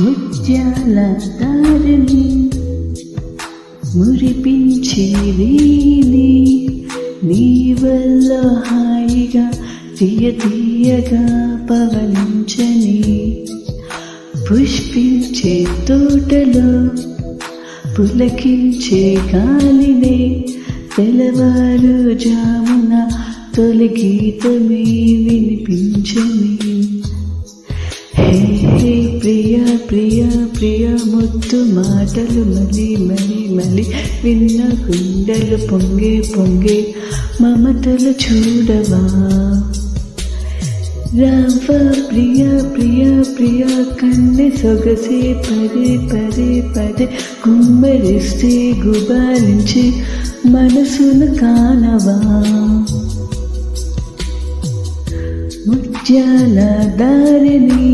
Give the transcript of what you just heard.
ముత్యాల దారిని మురిపించి వీని నీ వల్ల హాయిగా తీయగా పవలించని పుష్పించే తోటలో పులకించే గాలినే తెల్లవారు జామున తొలి గీతమే వినిపించని హే హే ప్రియా ప్రియా ప్రియా ముద్దు మాటలు మలి విన్న గుండెలు పొంగే మమతలు చూడవా రావా ప్రియా ప్రియా ప్రియా కన్నె సొగసే పదే కుమ్మరిస్తే గుబాలించి మనసును కానవా ముత్యాల దారిని